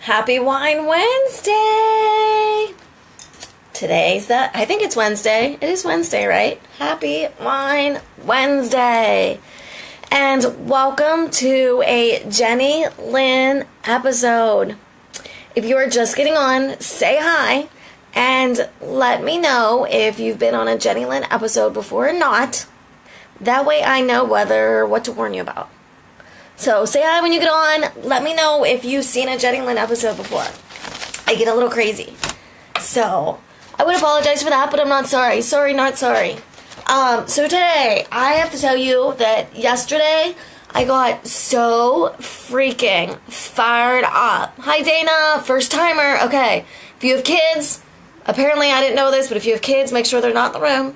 Happy Wine Wednesday! I think it's Wednesday. It is Wednesday, right? Happy Wine Wednesday! And welcome to a Jenny Lynn episode. If you are just getting on, say hi and let me know if you've been on a Jenny Lynn episode before or not. That way I know what to warn you about. So say hi when you get on. Let me know if you've seen a Jenny Lynn episode before. I get a little crazy. So I would apologize for that, but I'm not sorry. Sorry, not sorry. So today, I have to tell you that yesterday, I got so freaking fired up. Hi, Dana. First timer. Okay. If you have kids, apparently I didn't know this, but if you have kids, make sure they're not in the room.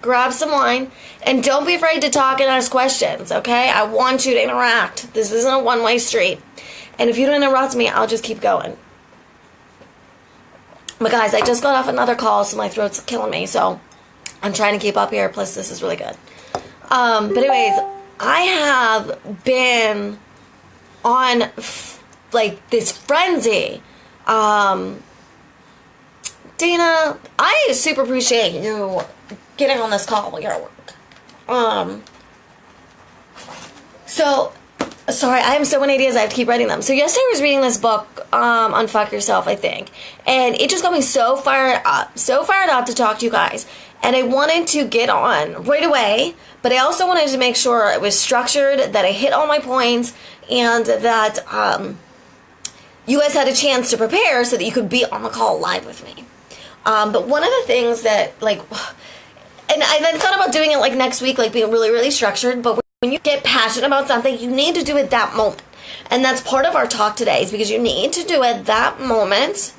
Grab some wine. And don't be afraid to talk and ask questions, okay? I want you to interact. This isn't a one-way street. And if you don't interrupt me, I'll just keep going. But guys, I just got off another call, so my throat's killing me. So I'm trying to keep up here. Plus, this is really good. But anyways, I have been on, this frenzy. Dana, I super appreciate you getting on this call while you're at work. Sorry, I have so many ideas, I have to keep writing them. So yesterday I was reading this book, on Fuck Yourself, I think. And it just got me so fired up to talk to you guys. And I wanted to get on right away, but I also wanted to make sure it was structured, that I hit all my points, and that, you guys had a chance to prepare so that you could be on the call live with me. But one of the things that, and I then thought about doing it next week, being really, really structured. But when you get passionate about something, you need to do it that moment. And that's part of our talk today, is because you need to do it that moment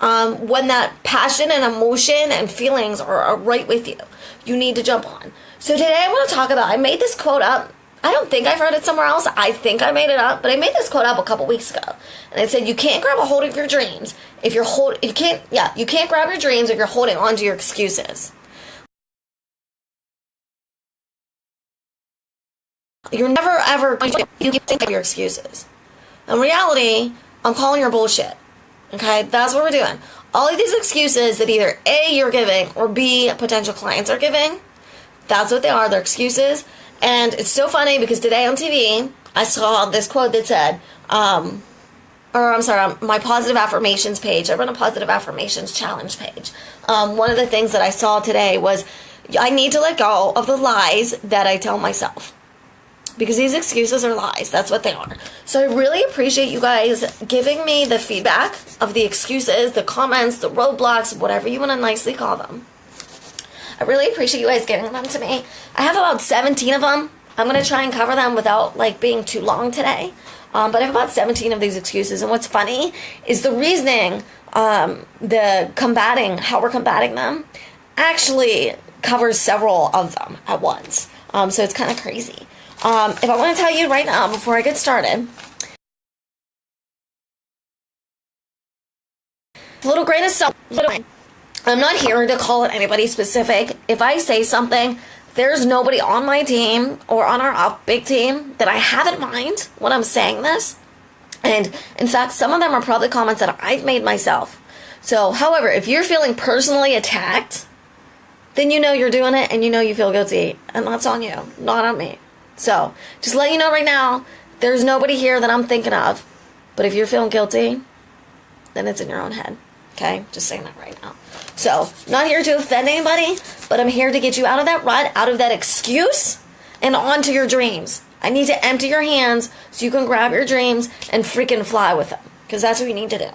when that passion and emotion and feelings are right with you. You need to jump on. So today I want to talk about, I made this quote up. I don't think I've heard it somewhere else. I think I made it up, but I made this quote up a couple weeks ago. And it said, you can't grab a hold of your dreams if you can't grab your dreams if you're holding on to your excuses. You're never, ever going to think of your excuses. In reality, I'm calling your bullshit. Okay? That's what we're doing. All of these excuses that either A, you're giving, or B, potential clients are giving, that's what they are. They're excuses. And it's so funny because today on TV, I saw this quote that said, on my positive affirmations page, I run a positive affirmations challenge page. One of the things that I saw today was, I need to let go of the lies that I tell myself. Because these excuses are lies. That's what they are. So I really appreciate you guys giving me the feedback of the excuses, the comments, the roadblocks, whatever you want to nicely call them. I really appreciate you guys giving them to me. I have about 17 of them. I'm going to try and cover them without being too long today. But I have about 17 of these excuses. And what's funny is the reasoning, how we're combating them, actually covers several of them at once. So it's kind of crazy. If I want to tell you right now, before I get started, a little grain of salt. I'm not here to call it anybody specific. If I say something, there's nobody on my team or on our big team that I have in mind when I'm saying this. And in fact, some of them are probably comments that I've made myself. So, however, if you're feeling personally attacked, then you know you're doing it and you know you feel guilty. And that's on you, not on me. So, just let you know right now, there's nobody here that I'm thinking of. But if you're feeling guilty, then it's in your own head. Okay? Just saying that right now. So, not here to offend anybody, but I'm here to get you out of that rut, out of that excuse, and onto your dreams. I need to empty your hands so you can grab your dreams and freaking fly with them. Because that's what you need to do.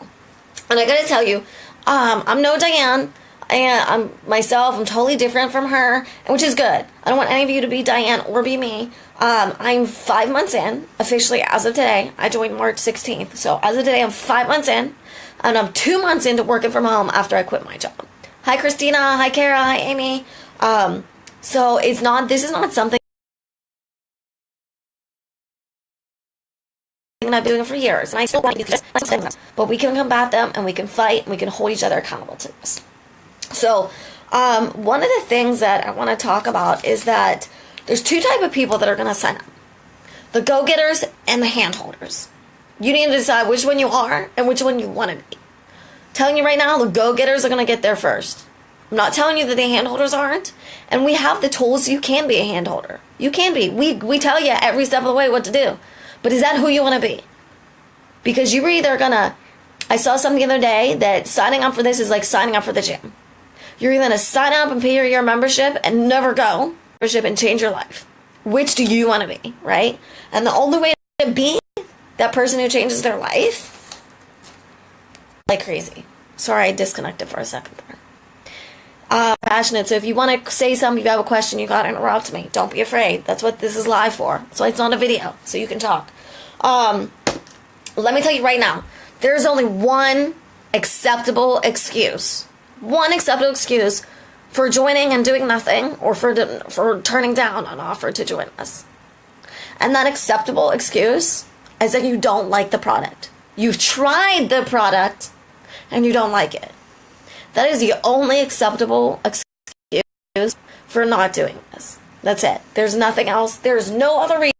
And I gotta tell you, I'm no Diane. And I'm totally different from her, which is good. I don't want any of you to be Diane or be me. I'm 5 months in, officially as of today. I joined March 16th. So as of today, I'm 5 months in. And I'm 2 months into working from home after I quit my job. Hi, Christina. Hi, Kara. Hi, Amy. So this is not something I've been doing for years. And I still want to do this. But we can combat them and we can fight and we can hold each other accountable to this. So, one of the things that I want to talk about is that there's two types of people that are going to sign up. The go-getters and the hand-holders. You need to decide which one you are and which one you want to be. Telling you right now, the go-getters are going to get there first. I'm not telling you that the handholders aren't. And we have the tools. You can be a handholder. You can be. We tell you every step of the way what to do. But is that who you want to be? Because you were either going to... I saw something the other day that signing up for this is like signing up for the gym. You're either going to sign up and pay your year membership and never go. Membership and change your life. Which do you want to be, right? And the only way to be that person who changes their life... like crazy. Sorry, I disconnected for a second there. Passionate. So if you want to say something, if you have a question, you got to interrupt me. Don't be afraid. That's what this is live for. That's why it's not a video, so you can talk. Let me tell you right now, there's only one acceptable excuse. One acceptable excuse for joining and doing nothing, or for turning down an offer to join us. And that acceptable excuse is that you don't like the product. You've tried the product and you don't like it. That is the only acceptable excuse for not doing this. That's it. There's nothing else. There's no other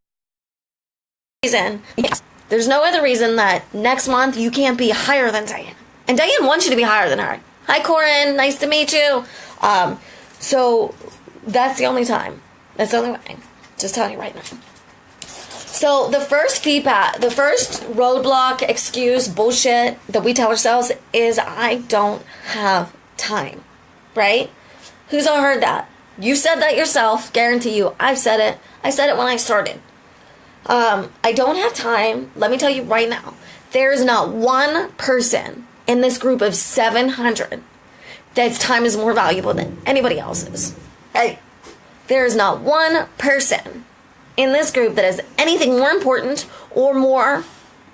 reason. Yes. There's no other reason that next month you can't be higher than Diane. And Diane wants you to be higher than her. Hi, Corin. Nice to meet you. So that's the only time. That's the only way. Just telling you right now. So the first feedback, the first roadblock, excuse, bullshit that we tell ourselves is, I don't have time, right? Who's all heard that? You said that yourself, guarantee you. I've said it. I said it when I started. I don't have time. Let me tell you right now, there is not one person in this group of 700 that's time is more valuable than anybody else's. Hey, there is not one person in this group that has anything more important or more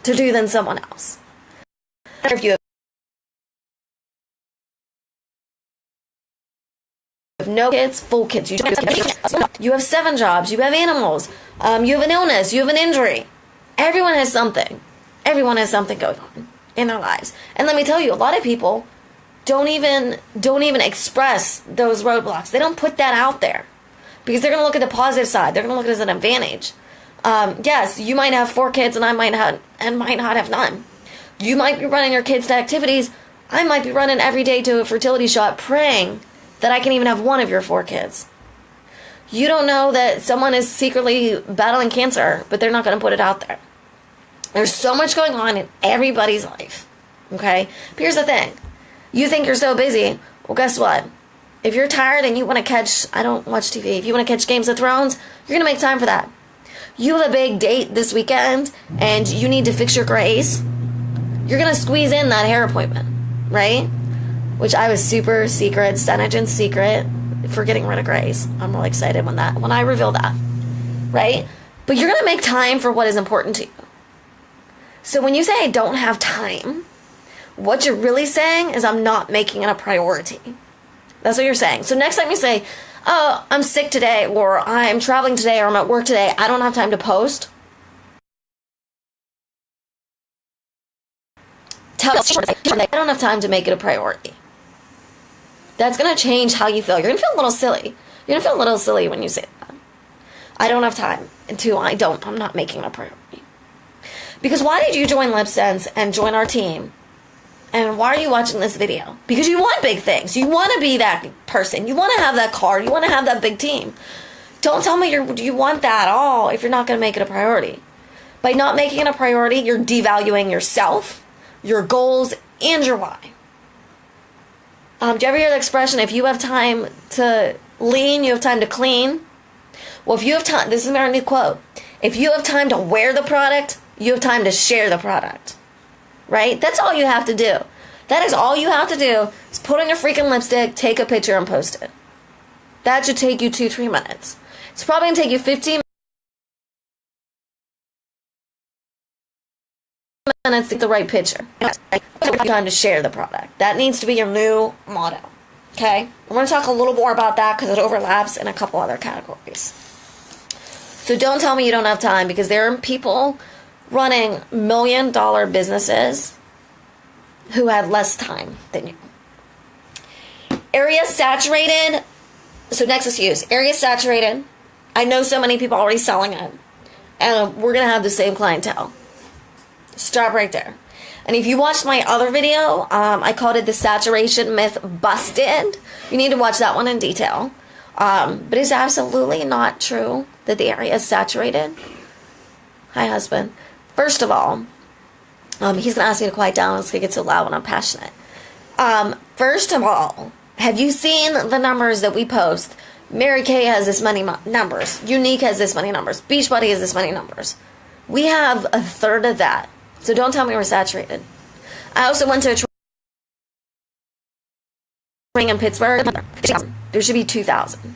to do than someone else. If you have no kids, full kids, you have 7 jobs, you have animals, you have an illness, you have an injury. Everyone has something. Everyone has something going on in their lives. And let me tell you, a lot of people don't even express those roadblocks. They don't put that out there. Because they're going to look at the positive side. They're going to look at it as an advantage. Yes, you might have 4 kids and I might not have none. You might be running your kids to activities. I might be running every day to a fertility shot praying that I can even have one of your 4 kids. You don't know that someone is secretly battling cancer, but they're not going to put it out there. There's so much going on in everybody's life. Okay? But here's the thing. You think you're so busy. Well, guess what? If you're tired and you want to catch, I don't watch TV, if you want to catch Games of Thrones, you're going to make time for that. You have a big date this weekend and you need to fix your grays, you're going to squeeze in that hair appointment, right? Which I was super secret, Stenogin secret, for getting rid of grays. I'm really excited when I reveal that, right? But you're going to make time for what is important to you. So when you say I don't have time, what you're really saying is I'm not making it a priority. That's what you're saying. So next time you say, oh, I'm sick today, or I'm traveling today, or I'm at work today, I don't have time to post. I don't have time to make it a priority. That's going to change how you feel. You're going to feel a little silly. You're going to feel a little silly when you say that. I don't have time. I'm not making it a priority. Because why did you join LipSense and join our team? And why are you watching this video? Because you want big things. You want to be that person. You want to have that car. You want to have that big team. Don't tell me you want that all if you're not going to make it a priority. By not making it a priority, you're devaluing yourself, your goals, and your why. Do you ever hear the expression, if you have time to lean, you have time to clean? Well, if you have time, this is our new quote. If you have time to wear the product, you have time to share the product. Right? That's all you have to do. That is all you have to do is put on your freaking lipstick, take a picture, and post it. That should take you 2-3 minutes. It's probably going to take you 15 minutes to get the right picture. Time to share the product. That needs to be your new motto. Okay? I'm going to talk a little more about that because it overlaps in a couple other categories. So don't tell me you don't have time, because there are people running $1 million businesses who had less time than you. Area saturated. So next excuse, area saturated. I know so many people already selling it, and we're going to have the same clientele. Stop right there. And if you watched my other video, I called it the saturation myth busted. You need to watch that one in detail. But it's absolutely not true that the area is saturated. Hi, husband. First of all, he's going to ask me to quiet down. It's going to get so loud when I'm passionate. First of all, have you seen the numbers that we post? Mary Kay has this many numbers. Unique has this many numbers. Beachbody has this many numbers. We have a third of that. So don't tell me we're saturated. I also went to a training in Pittsburgh. There should be 2,000.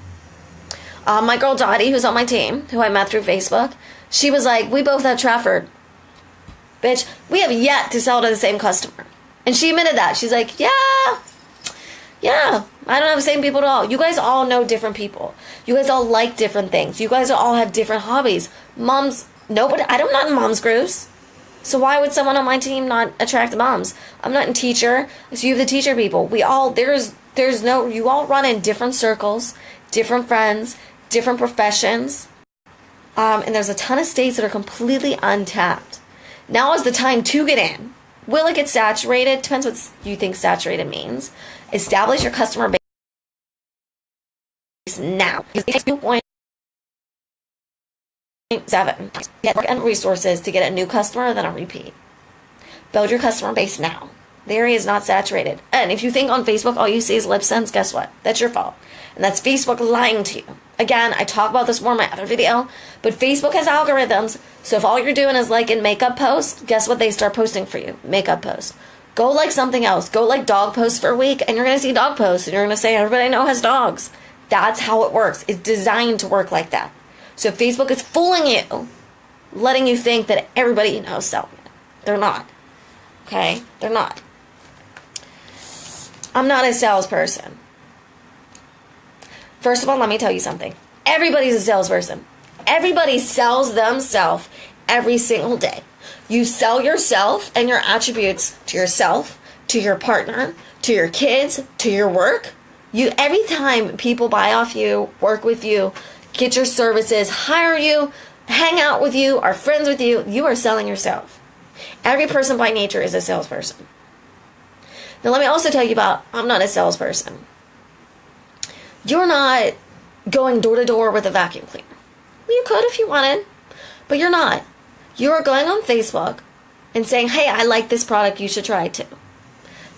My girl Dottie, who's on my team, who I met through Facebook, she was like, we both have Trafford. Bitch, we have yet to sell to the same customer. And she admitted that. She's like, yeah, I don't have the same people at all. You guys all know different people. You guys all like different things. You guys all have different hobbies. Moms, nobody, I'm not in moms groups. So why would someone on my team not attract moms? I'm not in teacher. So you have the teacher people. We all, there's no, you all run in different circles, different friends, different professions. And there's a ton of states that are completely untapped. Now is the time to get in. Will it get saturated? Depends what you think saturated means. Establish your customer base now. It takes 2.7. Get work and resources to get a new customer, then a repeat. Build your customer base now. The area is not saturated. And if you think on Facebook all you see is lip sense, guess what? That's your fault. And that's Facebook lying to you. Again, I talk about this more in my other video, but Facebook has algorithms, so if all you're doing is liking makeup posts, guess what they start posting for you? Makeup posts. Go like something else. Go like dog posts for a week, and you're going to see dog posts, and you're going to say, everybody I know has dogs. That's how it works. It's designed to work like that. So if Facebook is fooling you, letting you think that everybody you know is selling it. They're not. Okay? They're not. I'm not a salesperson. First of all, let me tell you something. Everybody's a salesperson. Everybody sells themselves every single day. You sell yourself and your attributes to yourself, to your partner, to your kids, to your work. Every time people buy off you, work with you, get your services, hire you, hang out with you, are friends with you, you are selling yourself. Every person by nature is a salesperson. Now let me also tell you about, I'm not a salesperson. You're not going door to door with a vacuum cleaner. You could if you wanted, but you're not. You're going on Facebook and saying, hey, I like this product, you should try it too.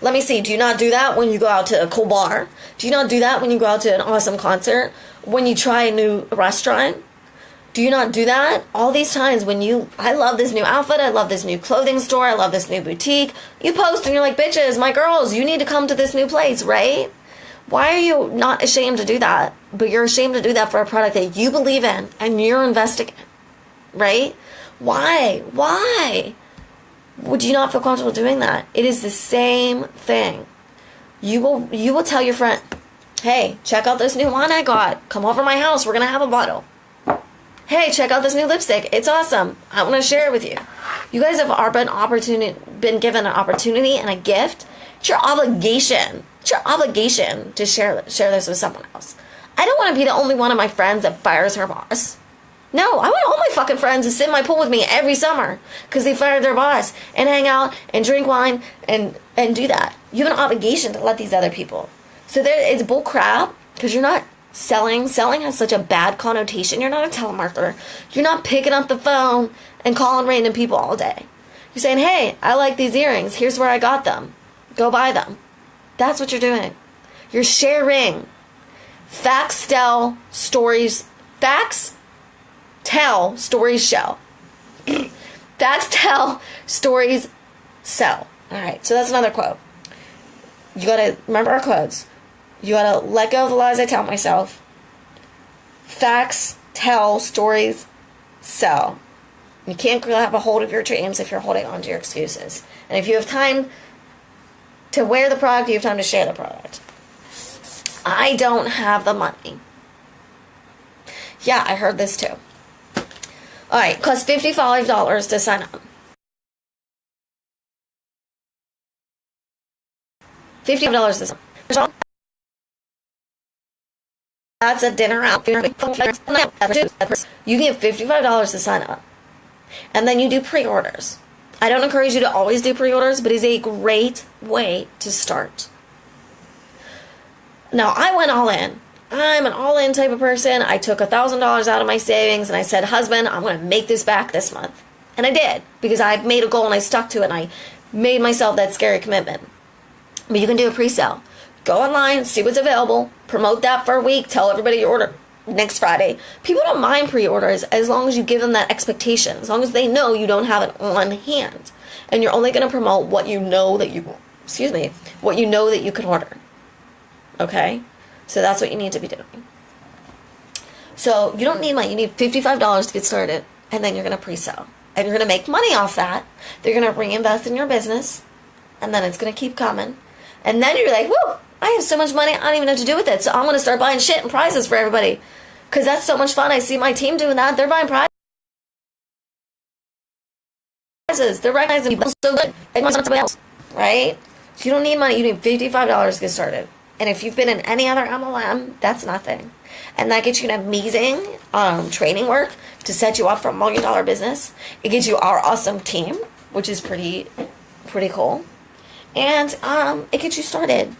Let me see, do you not do that when you go out to a cool bar? Do you not do that when you go out to an awesome concert? When you try a new restaurant? Do you not do that? All these times when I love this new outfit, I love this new clothing store, I love this new boutique. You post and you're like, bitches, my girls, you need to come to this new place, right? Why are you not ashamed to do that? But you're ashamed to do that for a product that you believe in and you're investing in, right? Why? Why would you not feel comfortable doing that? It is the same thing. You will tell your friend, hey, check out this new wine I got. Come over to my house. We're going to have a bottle. Hey, check out this new lipstick. It's awesome. I want to share it with you. You guys have been given an opportunity and a gift. It's your obligation. It's your obligation to share this with someone else. I don't want to be the only one of my friends that fires her boss. No, I want all my fucking friends to sit in my pool with me every summer because they fired their boss and hang out and drink wine and do that. You have an obligation to let these other people. So it's bull crap because you're not selling. Selling has such a bad connotation. You're not a telemarketer. You're not picking up the phone and calling random people all day. You're saying, hey, I like these earrings. Here's where I got them. Go buy them. That's what you're doing. You're sharing. Facts tell, stories. Facts tell, stories sell. Facts tell, stories sell. Alright, so that's another quote. You gotta remember our quotes. You gotta let go of the lies I tell myself. Facts tell, stories sell. You can't grab a hold of your dreams if you're holding on to your excuses. And if you have time to wear the product, you have time to share the product. I don't have the money. Yeah, I heard this too. Alright, it costs $55 to sign up. $55 to sign up. That's a dinner out. You get $55 to sign up. And then you do pre-orders. I don't encourage you to always do pre-orders, but it's a great way to start. Now, I went all in. I'm an all-in type of person. I took $1,000 out of my savings and I said, husband, I'm going to make this back this month. And I did, because I made a goal and I stuck to it and I made myself that scary commitment. But you can do a pre-sale. Go online, see what's available, promote that for a week, tell everybody you order next Friday. People don't mind pre-orders as long as you give them that expectation, as long as they know you don't have it on hand. And you're only going to promote what you know that you, what you know that you can order. Okay? So that's what you need to be doing. So you don't need money. You need $55 to get started, and then you're going to pre-sell. And you're going to make money off that. They're going to reinvest in your business, and then it's going to keep coming. And then you're like, whoa, I have so much money, I don't even know what to do with it. So I'm going to start buying shit and prizes for everybody. Because that's so much fun. I see my team doing that. They're buying prizes. They're recognizing people so good. They want somebody else, right? So you don't need money. You need $55 to get started. And if you've been in any other MLM, that's nothing. And that gets you an amazing training work to set you up for a $1 million business. It gets you our awesome team, which is pretty cool. And it gets you started.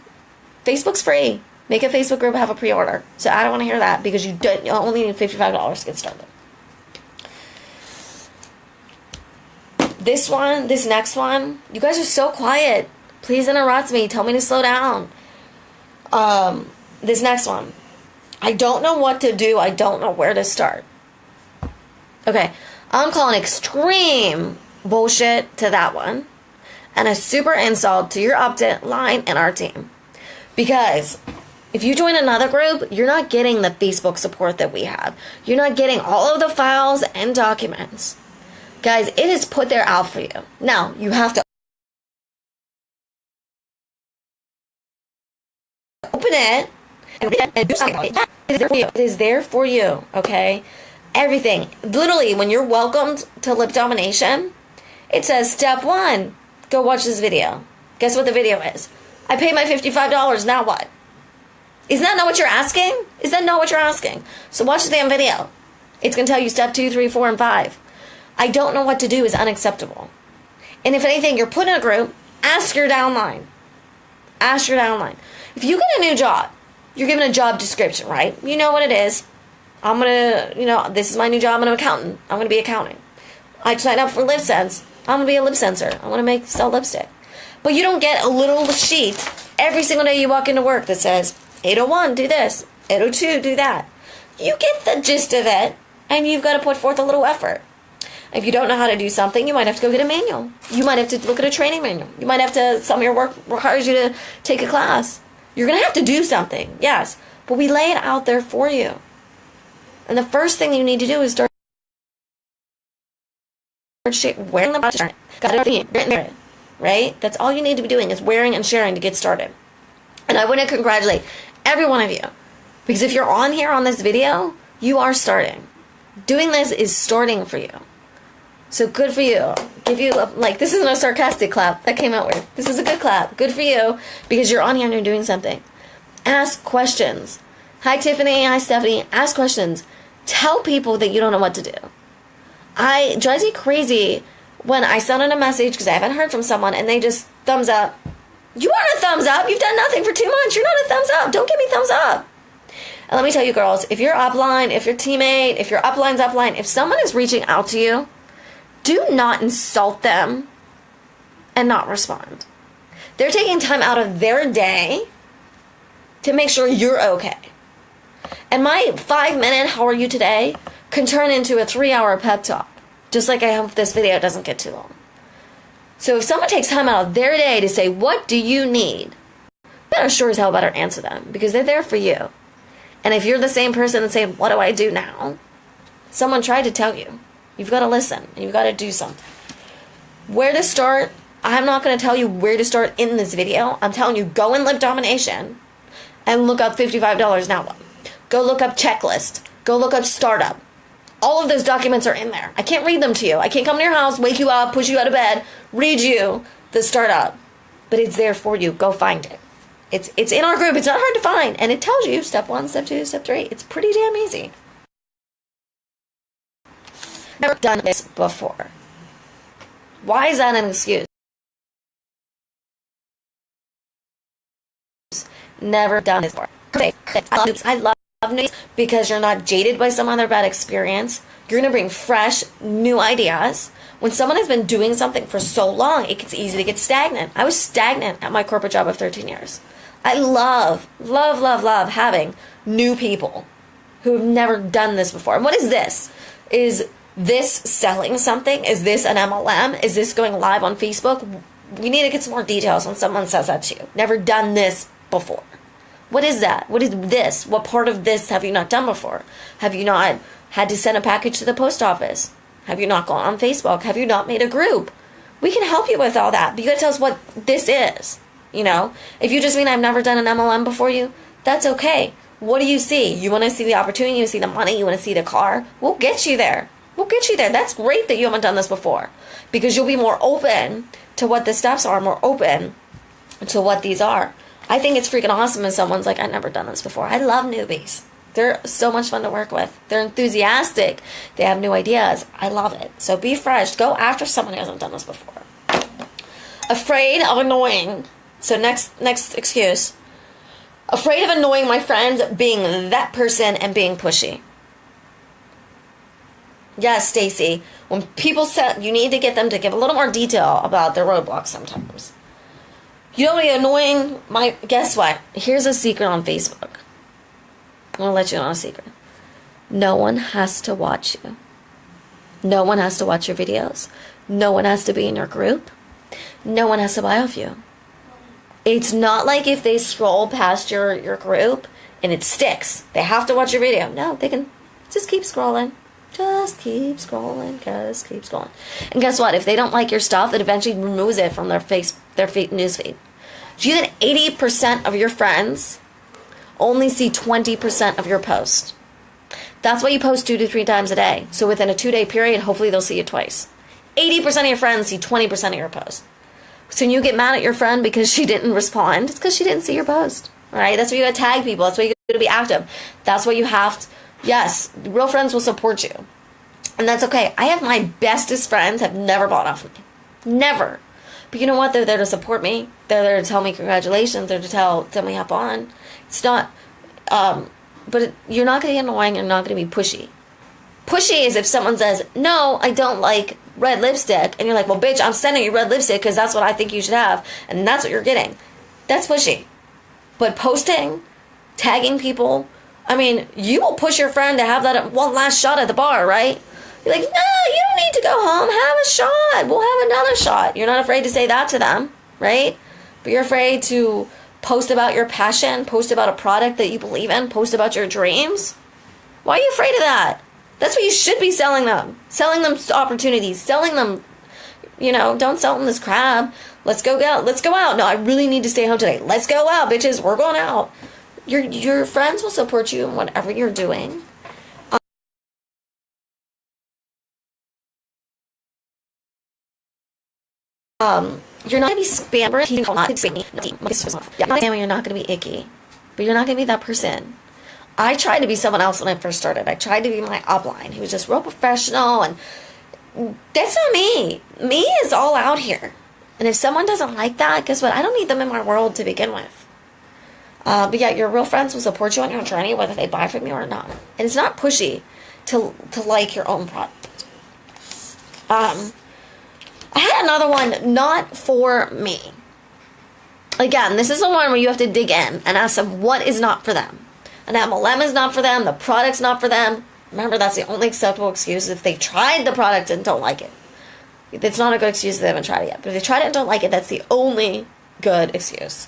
Facebook's free. Make a Facebook group, have a pre-order. So I don't want to hear that, because you only need $55 to get started. This next one, you guys are so quiet. Please interrupt me. Tell me to slow down. This next one, I don't know what to do. I don't know where to start. Okay, I'm calling extreme bullshit to that one, and a super insult to your upline and our team. Because if you join another group, you're not getting the Facebook support that we have. You're not getting all of the files and documents. Guys, it is put there out for you. Now, you have to open it and do something. It is there for you, okay? Everything. Literally, when you're welcomed to Lip Domination, it says, step 1, go watch this video. Guess what the video is? I paid my $55, now what? Is that not what you're asking? Is that not what you're asking? So watch the damn video. It's going to tell you step 2, 3, 4, and 5. I don't know what to do is unacceptable. And if anything, you're put in a group, ask your downline. Ask your downline. If you get a new job, you're given a job description, right? You know what it is. I'm going to, this is my new job. I'm an accountant. I'm going to be accounting. I signed up for LipSense. I'm going to be a lip sensor. I want to sell lipstick. But you don't get a little sheet every single day you walk into work that says, 801, do this. 802, do that. You get the gist of it, and you've got to put forth a little effort. If you don't know how to do something, you might have to go get a manual. You might have to look at a training manual. You might have to, some of your work requires you to take a class. You're going to have to do something, yes. But we lay it out there for you. And the first thing you need to do is start wearing the shirt. Right? That's all you need to be doing is wearing and sharing to get started. And I want to congratulate every one of you. Because if you're on here on this video, you are starting. Doing this is starting for you. So good for you. Give you, this isn't a sarcastic clap. That came out weird. This is a good clap. Good for you. Because you're on here and you're doing something. Ask questions. Hi, Tiffany. Hi, Stephanie. Ask questions. Tell people that you don't know what to do. It drives me crazy when I send in a message because I haven't heard from someone and they just thumbs up. You aren't a thumbs up. You've done nothing for 2 months. You're not a thumbs up. Don't give me thumbs up. And let me tell you, girls, if your upline, if your teammate, if your upline's upline, if someone is reaching out to you, do not insult them and not respond. They're taking time out of their day to make sure you're okay. And my 5-minute how are you today can turn into a 3-hour pep talk. Just like I hope this video doesn't get too long. So if someone takes time out of their day to say, what do you need? You better sure as hell better answer them because they're there for you. And if you're the same person that's saying, what do I do now? Someone tried to tell you. You've got to listen and you've got to do something. Where to start? I'm not going to tell you where to start in this video. I'm telling you, go in Lip Domination and look up $55 now what? Go look up checklist. Go look up startup. All of those documents are in there. I can't read them to you. I can't come to your house, wake you up, push you out of bed, read you the startup. But it's there for you. Go find it. It's in our group. It's not hard to find. And it tells you step 1, step 2, step 3. It's pretty damn easy. Never done this before. Why is that an excuse? Never done this before. I love news because you're not jaded by some other bad experience. You're going to bring fresh, new ideas. When someone has been doing something for so long, it gets easy to get stagnant. I was stagnant at my corporate job of 13 years. I love having new people who have never done this before. And what is this? Is this selling something? Is this an MLM? Is this going live on Facebook? We need to get some more details when someone says that to you. Never done this before. What is that? What is this? What part of this have you not done before? Have you not had to send a package to the post office? Have you not gone on Facebook? Have you not made a group? We can help you with all that, but you gotta tell us what this is. You know, if you just mean I've never done an MLM before you, that's okay. What do you see? You want to see the opportunity, you see the money, you want to see the car. We'll get you there. We'll get you there. That's great that you haven't done this before, because you'll be more open to what the steps are, more open to what these are. I think it's freaking awesome when someone's like, I've never done this before. I love newbies. They're so much fun to work with. They're enthusiastic. They have new ideas. I love it. So be fresh. Go after someone who hasn't done this before. Afraid of annoying. So next excuse. Afraid of annoying my friends, being that person and being pushy. Yes, Stacy. When people say, you need to get them to give a little more detail about their roadblocks sometimes. You know what annoying? Guess what? Here's a secret on Facebook. I'm going to let you know a secret. No one has to watch you. No one has to watch your videos. No one has to be in your group. No one has to buy off you. It's not like if they scroll past your group and it sticks. They have to watch your video. No, they can just keep scrolling. Just keep scrolling. Just keep scrolling. And guess what? If they don't like your stuff, it eventually removes it from their feed newsfeed. Do you know that 80% of your friends only see 20% of your post? That's why you post 2 to 3 times a day. So within a 2-day period, hopefully they'll see you twice. 80% of your friends see 20% of your post. So when you get mad at your friend because she didn't respond, it's because she didn't see your post. All right? That's why you got to tag people. That's why you got to be active. That's why you have to. Yes, real friends will support you. And that's okay. I have my bestest friends have never bought off me. Never. But you know what? They're there to support me. They're there to tell me congratulations. They're to tell me hop on. It's not, but you're not going to be annoying. You're not going to be pushy. Pushy is if someone says, no, I don't like red lipstick. And you're like, well, bitch, I'm sending you red lipstick because that's what I think you should have. And that's what you're getting. That's pushy. But posting, tagging people, I mean, you will push your friend to have that one last shot at the bar, right? You're like, no, you don't need to go home. Have a shot. We'll have another shot. You're not afraid to say that to them, right? But you're afraid to post about your passion, post about a product that you believe in, post about your dreams. Why are you afraid of that? That's what you should be selling them. Selling them opportunities. Selling them, don't sell them this crap. Let's go out. Let's go out. No, I really need to stay home today. Let's go out, bitches. We're going out. Your friends will support you in whatever you're doing. You're not going to be spammer. You're not going to be icky. But you're not going to be that person. I tried to be someone else when I first started. I tried to be my upline. He was just real professional. And that's not me. Me is all out here. And if someone doesn't like that, guess what? I don't need them in my world to begin with. But yeah, your real friends will support you on your journey, whether they buy from you or not. And it's not pushy to like your own product. I had another one, not for me. Again, this is the one where you have to dig in and ask them what is not for them. An MLM is not for them. The product's not for them. Remember, that's the only acceptable excuse if they tried the product and don't like it. It's not a good excuse if they haven't tried it yet. But if they tried it and don't like it, that's the only good excuse.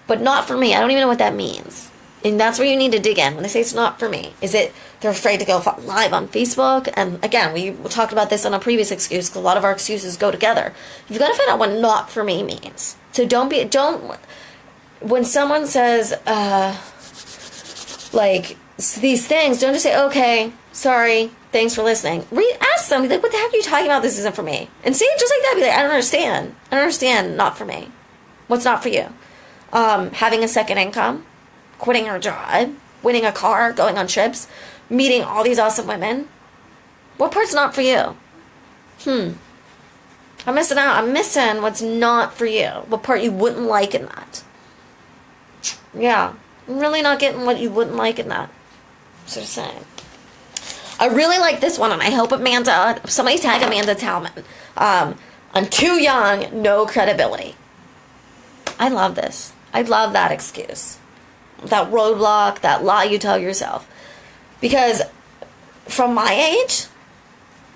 But not for me. I don't even know what that means. And that's where you need to dig in. When they say it's not for me, is it they're afraid to go live on Facebook? And again, we talked about this on a previous excuse because a lot of our excuses go together. You've got to find out what not for me means. So when someone says, like these things, don't just say, okay, sorry, thanks for listening. Ask them, like, what the heck are you talking about? This isn't for me. And say it just like that. Be like, I don't understand. I don't understand. Not for me. What's not for you? Having a second income, quitting your job, winning a car, going on trips, meeting all these awesome women. What part's not for you? I'm missing out. I'm missing what's not for you. What part you wouldn't like in that. Yeah. I'm really not getting what you wouldn't like in that. So just saying. I really like this one, and I hope Amanda, somebody tag Amanda Talman. I'm too young, no credibility. I love this. I love that excuse. That roadblock, that lie you tell yourself. Because from my age,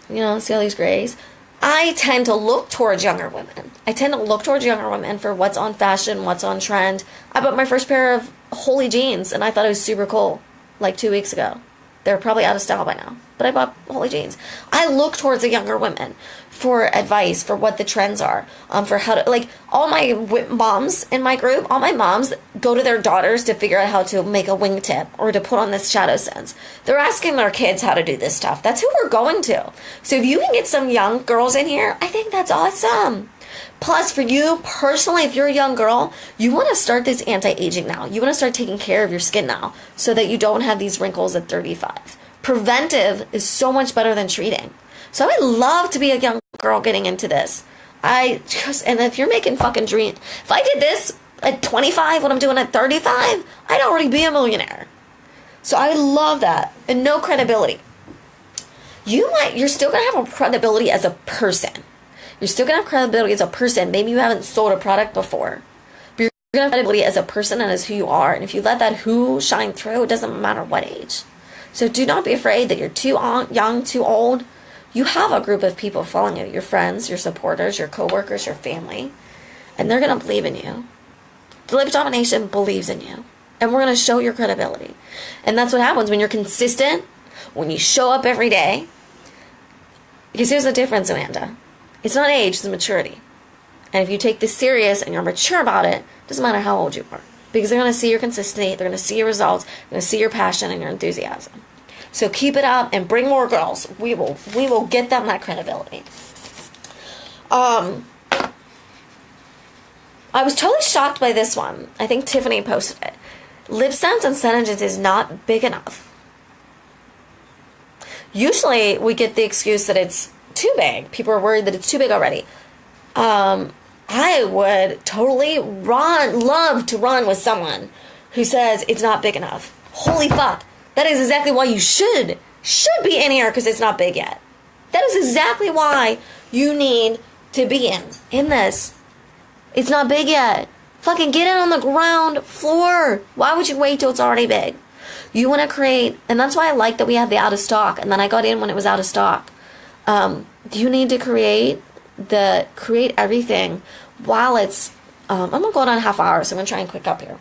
you know, see all these grays? I tend to look towards younger women. I tend to look towards younger women for what's on fashion, what's on trend. I bought my first pair of Holy jeans, and I thought it was super cool, like 2 weeks ago. They're probably out of style by now, but I bought Holy jeans. I look towards the younger women for advice, for what the trends are, for how to, like, all my moms in my group, all my moms go to their daughters to figure out how to make a wingtip or to put on this shadow sense. They're asking their kids how to do this stuff. That's who we're going to. So if you can get some young girls in here, I think that's awesome. Plus, for you personally, if you're a young girl, you want to start this anti-aging now. You want to start taking care of your skin now so that you don't have these wrinkles at 35. Preventive is so much better than treating. So I would love to be a young girl getting into this. And if you're making fucking dream, if I did this at 25, what I'm doing at 35, I'd already be a millionaire. So I love that. And no credibility. You're still going to have a credibility as a person. You're still going to have credibility as a person. Maybe you haven't sold a product before. But you're going to have credibility as a person and as who you are. And if you let that who shine through, it doesn't matter what age. So do not be afraid that you're too young, too old. You have a group of people following you. Your friends, your supporters, your coworkers, your family. And they're going to believe in you. The Lip Domination believes in you. And we're going to show your credibility. And that's what happens when you're consistent, when you show up every day. Because here's the difference, Amanda. It's not age, it's maturity. And if you take this serious and you're mature about it, it doesn't matter how old you are. Because they're going to see your consistency, they're going to see your results, they're going to see your passion and your enthusiasm. So keep it up and bring more girls. We will get them that credibility. I was totally shocked by this one. I think Tiffany posted it. Lip Sense and Sentences is not big enough. Usually we get the excuse that it's too big. People are worried that it's too big already. I would totally love to run with someone who says it's not big enough. Holy fuck. That is exactly why you should be in here, because it's not big yet. That is exactly why you need to be in this. It's not big yet. Fucking get it on the ground floor. Why would you wait till it's already big? You want to create, and that's why I like that we had the out of stock, and then I got in when it was out of stock. You need to create everything while it's, I'm going to go on a half hour, so I'm going to try and quick up here.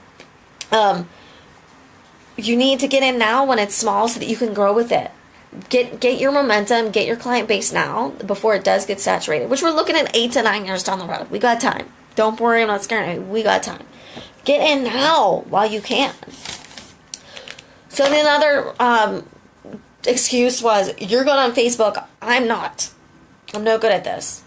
You need to get in now when it's small so that you can grow with it. Get your momentum, get your client base now before it does get saturated, which we're looking at 8 to 9 years down the road. We got time. Don't worry, I'm not scaring you. We got time. Get in now while you can. So the other excuse was, you're good on Facebook. I'm not. I'm no good at this.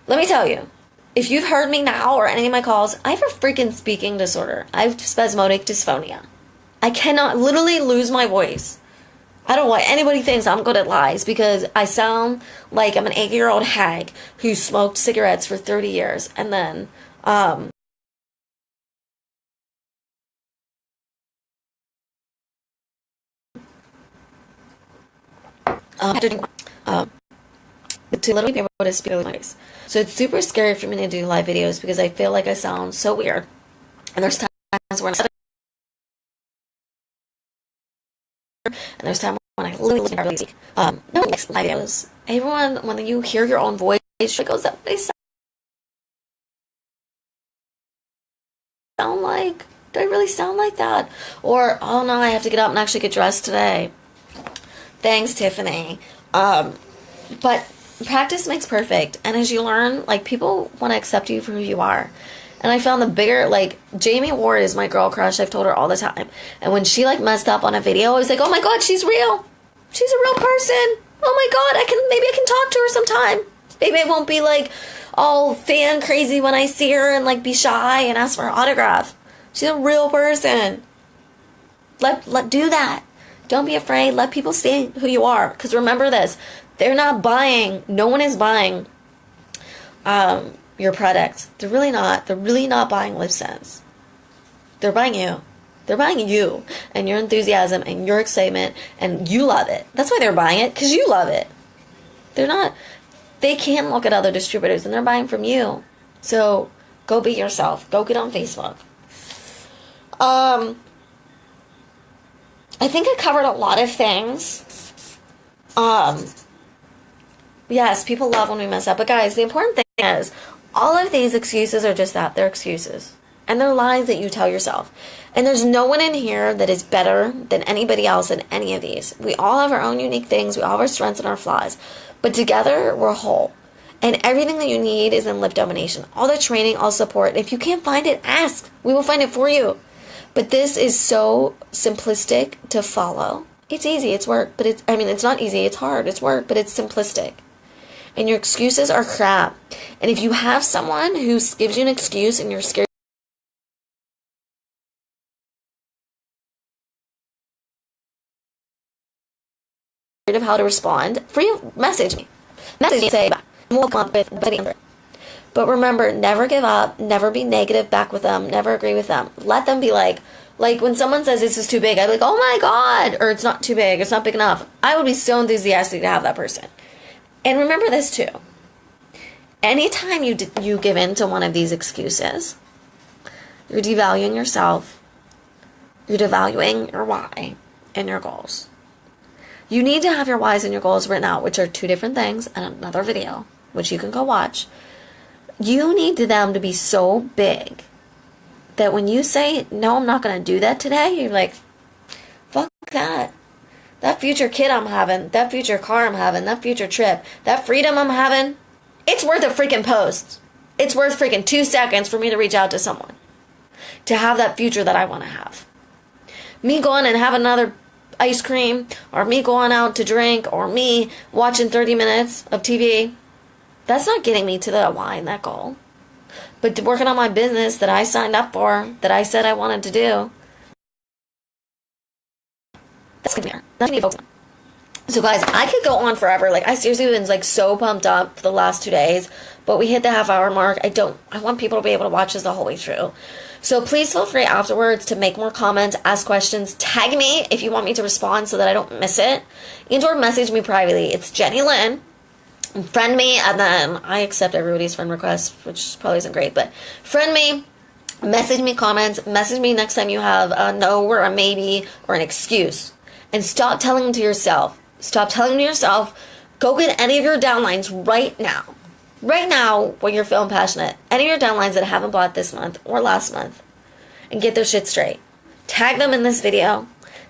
Let me tell you, if you've heard me now or any of my calls, I have a freaking speaking disorder. I have spasmodic dysphonia. I cannot literally lose my voice. I don't know why anybody thinks I'm good at lies, because I sound like I'm an 80-year-old hag who smoked cigarettes for 30 years and then to literally be able to speak my voice. So it's super scary for me to do live videos because I feel like I sound so weird. And there's times when when I literally barely speak. No one likes live videos. Everyone, when you hear your own voice, it goes up. They sound like, do I really sound like that? Or, oh no, I have to get up and actually get dressed today. Thanks, Tiffany. But practice makes perfect. And as you learn, like, people want to accept you for who you are. And I found the bigger, like, Jamie Ward is my girl crush. I've told her all the time. And when she, like, messed up on a video, I was like, oh my god, she's real. She's a real person. Oh my god, maybe I can talk to her sometime. Maybe I won't be, like, all fan crazy when I see her and, like, be shy and ask for her autograph. She's a real person. Let do that. Don't be afraid. Let people see who you are. Because remember this. They're not buying. No one is buying your product. They're really not. They're really not buying lip sense. They're buying you. They're buying you and your enthusiasm and your excitement, and you love it. That's why they're buying it, because you love it. They're not, they can look at other distributors and they're buying from you. So go be yourself. Go get on Facebook. I think I covered a lot of things. Yes, people love when we mess up. But guys, the important thing is, all of these excuses are just that. They're excuses. And they're lies that you tell yourself. And there's no one in here that is better than anybody else in any of these. We all have our own unique things. We all have our strengths and our flaws. But together, we're whole. And everything that you need is in lip domination. All the training, all support. If you can't find it, ask. We will find it for you. But this is so simplistic to follow. It's easy. It's work. But it's not easy. It's hard. It's work. But it's simplistic. And your excuses are crap. And if you have someone who gives you an excuse and you're scared of how to respond, message me. Message me and say, we'll come up with the answer. But remember, never give up, never be negative back with them, never agree with them. Let them be like when someone says this is too big, I'd be like, oh my God, or it's not too big, it's not big enough. I would be so enthusiastic to have that person. And remember this too. Anytime you give in to one of these excuses, you're devaluing yourself, you're devaluing your why and your goals. You need to have your whys and your goals written out, which are two different things, and another video, which you can go watch. You need them to be so big that when you say, no, I'm not going to do that today, you're like, fuck that. That future kid I'm having, that future car I'm having, that future trip, that freedom I'm having, it's worth a freaking post. It's worth freaking 2 seconds for me to reach out to someone to have that future that I want to have. Me going and have another ice cream, or me going out to drink, or me watching 30 minutes of TV, that's not getting me to the why and that goal. But working on my business that I signed up for, that I said I wanted to do, that's going to be there. That's going to be focused on. So guys, I could go on forever. I seriously been so pumped up for the last 2 days, but we hit the half-hour mark. I want people to be able to watch this the whole way through. So please feel free afterwards to make more comments, ask questions, tag me if you want me to respond so that I don't miss it, and/or message me privately. It's Jenny Lynn. Friend me, and then I accept everybody's friend requests, which probably isn't great, but friend me, message me comments, message me next time you have a no or a maybe or an excuse. And stop telling to yourself. Stop telling to yourself, go get any of your downlines right now. Right now, when you're feeling passionate. Any of your downlines that haven't bought this month or last month. And get their shit straight. Tag them in this video.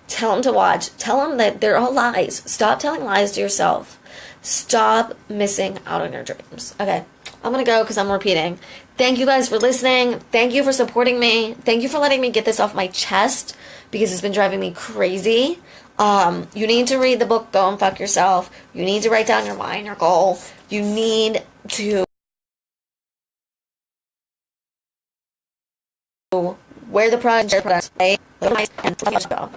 Tell them to watch. Tell them that they're all lies. Stop telling lies to yourself. Stop missing out on your dreams. Okay, I'm going to go because I'm repeating. Thank you guys for listening. Thank you for supporting me. Thank you for letting me get this off my chest because it's been driving me crazy. You need to read the book, Go and Fuck Yourself. You need to write down your why and your goal. You need to wear the product, and let go.